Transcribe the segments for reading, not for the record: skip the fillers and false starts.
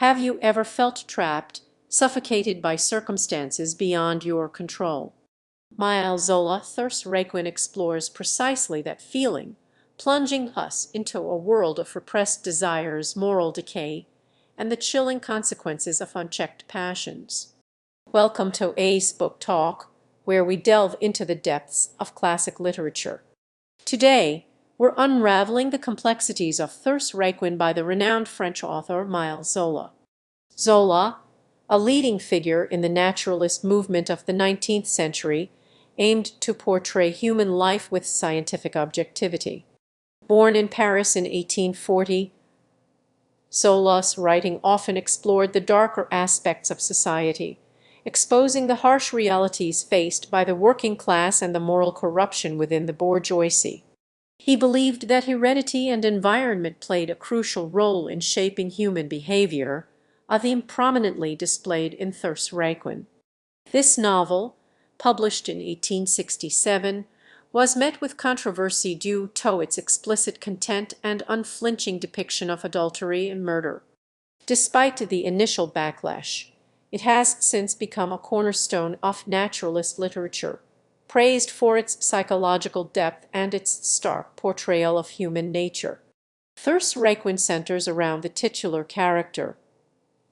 Have you ever felt trapped, suffocated by circumstances beyond your control? Émile Zola Therese Raquin explores precisely that feeling, plunging us into a world of repressed desires, moral decay, and the chilling consequences of unchecked passions. Welcome to Ace Book Talk, where we delve into the depths of classic literature. Today, we're unraveling the complexities of Therese Raquin by the renowned French author Émile Zola. Zola, a leading figure in the naturalist movement of the 19th century, aimed to portray human life with scientific objectivity. Born in Paris in 1840, Zola's writing often explored the darker aspects of society, exposing the harsh realities faced by the working class and the moral corruption within the bourgeoisie. He believed that heredity and environment played a crucial role in shaping human behavior, a theme prominently displayed in Therese Raquin. This novel, published in 1867, was met with controversy due to its explicit content and unflinching depiction of adultery and murder. Despite the initial backlash, it has since become a cornerstone of naturalist literature, praised for its psychological depth and its stark portrayal of human nature. Therese Raquin centers around the titular character,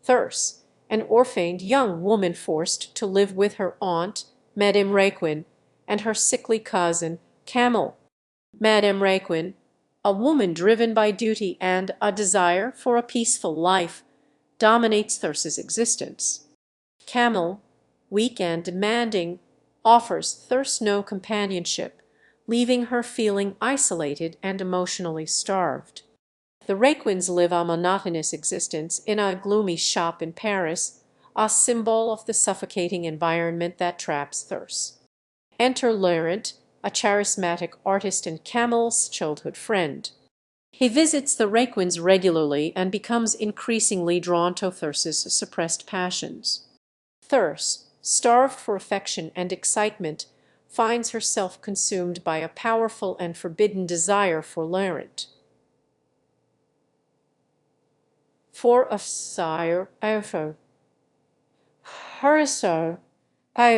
Thérèse, an orphaned young woman forced to live with her aunt, Madame Raquin, and her sickly cousin, Camille. Madame Raquin, a woman driven by duty and a desire for a peaceful life, dominates Thérèse's existence. Camille, weak and demanding, offers Thérèse no companionship, leaving her feeling isolated and emotionally starved. The Raquins live a monotonous existence in a gloomy shop in Paris, a symbol of the suffocating environment that traps Thérèse. Enter Laurent, a charismatic artist and Camille's childhood friend. He visits the Raquins regularly and becomes increasingly drawn to Thérèse's suppressed passions. Thérèse, starved for affection and excitement, finds herself consumed by a powerful and forbidden desire for Laurent. For a sire, ever. Her so, I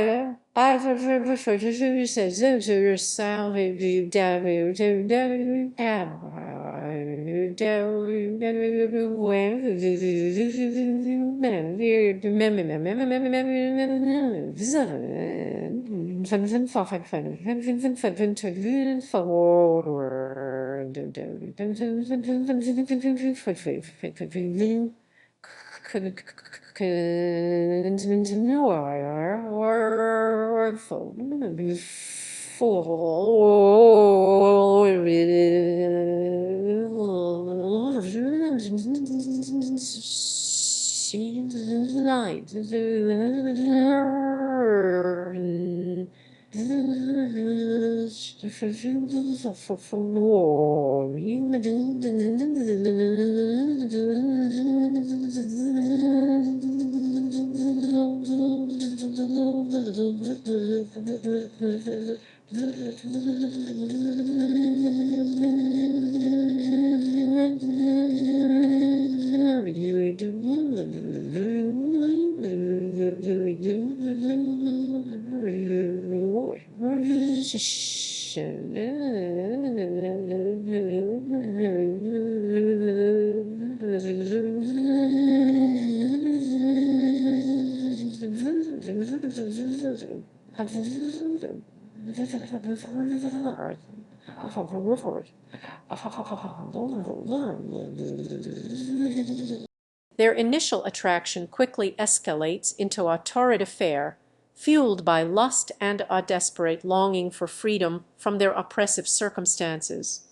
Their initial attraction quickly escalates into a torrid affair, fueled by lust and a desperate longing for freedom from their oppressive circumstances.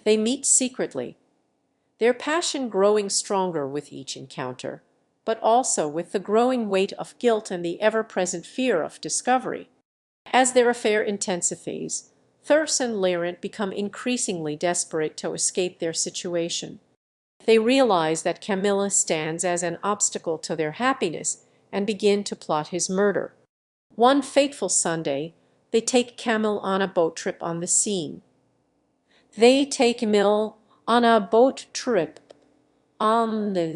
They meet secretly, their passion growing stronger with each encounter, but also with the growing weight of guilt and the ever-present fear of discovery. As their affair intensifies, Thérèse and Laurent become increasingly desperate to escape their situation. They realize that Camille stands as an obstacle to their happiness and begin to plot his murder. One fateful Sunday, they take Camille on a boat trip on the Seine. They take Camille on a boat trip on the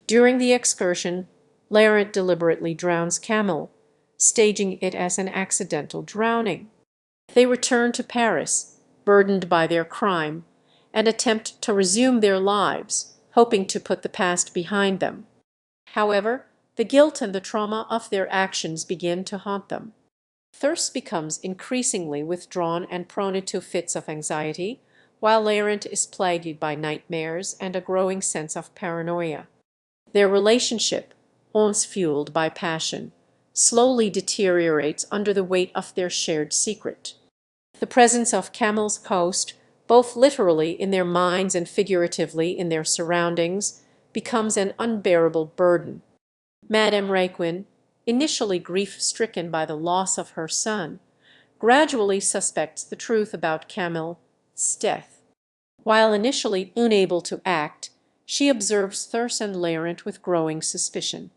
During the excursion, Larent deliberately drowns Camille, staging it as an accidental drowning. They return to Paris, burdened by their crime, and attempt to resume their lives, hoping to put the past behind them. However, the guilt and the trauma of their actions begin to haunt them. Thirst becomes increasingly withdrawn and prone to fits of anxiety, while Larent is plagued by nightmares and a growing sense of paranoia. Their relationship, once fueled by passion, slowly deteriorates under the weight of their shared secret. The presence of Camille's ghost, both literally in their minds and figuratively in their surroundings, becomes an unbearable burden. Madame Raquin, initially grief-stricken by the loss of her son, gradually suspects the truth about Camille's death. While initially unable to act, she observes Thérèse and Larent with growing suspicion.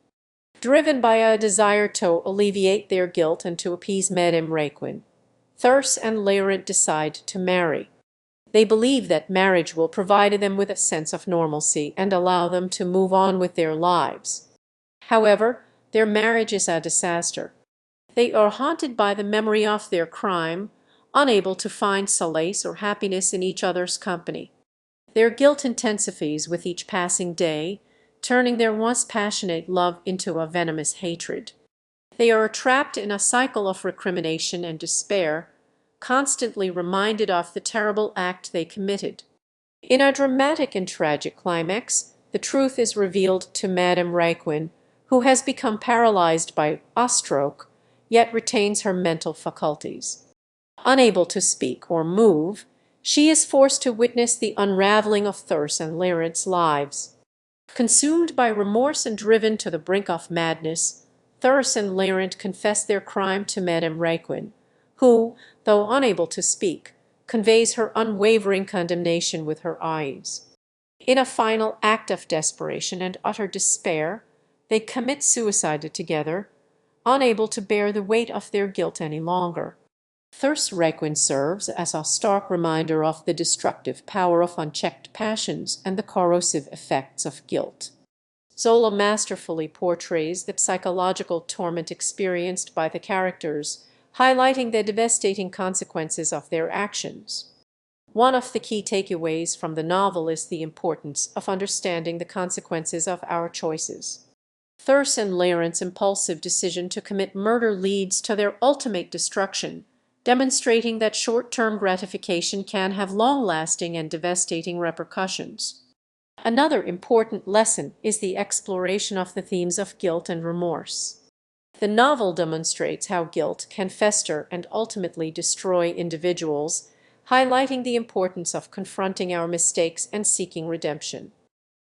Driven by a desire to alleviate their guilt and to appease Madame Raquin, Thérèse and Larent decide to marry. They believe that marriage will provide them with a sense of normalcy and allow them to move on with their lives. However, their marriage is a disaster. They are haunted by the memory of their crime, unable to find solace or happiness in each other's company. Their guilt intensifies with each passing day, turning their once passionate love into a venomous hatred. They are trapped in a cycle of recrimination and despair, constantly reminded of the terrible act they committed. In a dramatic and tragic climax, the truth is revealed to Madame Raquin, who has become paralyzed by a stroke, yet retains her mental faculties. Unable to speak or move, she is forced to witness the unraveling of Thérèse and Larent's lives. Consumed by remorse and driven to the brink of madness, Thérèse and Larent confess their crime to Madame Raquin, who, though unable to speak, conveys her unwavering condemnation with her eyes. In a final act of desperation and utter despair, they commit suicide together, unable to bear the weight of their guilt any longer. Therese Raquin serves as a stark reminder of the destructive power of unchecked passions and the corrosive effects of guilt. Zola masterfully portrays the psychological torment experienced by the characters, highlighting the devastating consequences of their actions. One of the key takeaways from the novel is the importance of understanding the consequences of our choices. Thérèse and Larent's impulsive decision to commit murder leads to their ultimate destruction, demonstrating that short-term gratification can have long-lasting and devastating repercussions. Another important lesson is the exploration of the themes of guilt and remorse. The novel demonstrates how guilt can fester and ultimately destroy individuals, highlighting the importance of confronting our mistakes and seeking redemption.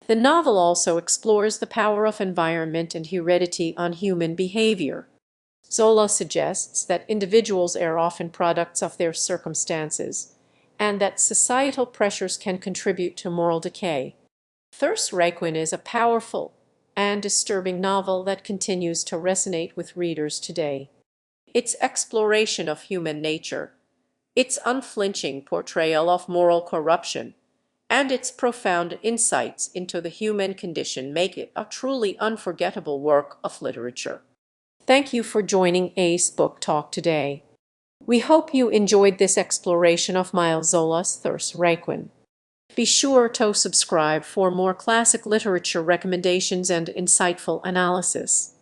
The novel also explores the power of environment and heredity on human behavior. Zola suggests that individuals are often products of their circumstances, and that societal pressures can contribute to moral decay. Therese Raquin is a powerful and disturbing novel that continues to resonate with readers today. Its exploration of human nature, its unflinching portrayal of moral corruption, and its profound insights into the human condition make it a truly unforgettable work of literature. Thank you for joining Ace Book Talk today. We hope you enjoyed this exploration of Émile Zola's Therese Raquin. Be sure to subscribe for more classic literature recommendations and insightful analysis.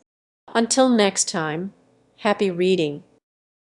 Until next time, happy reading.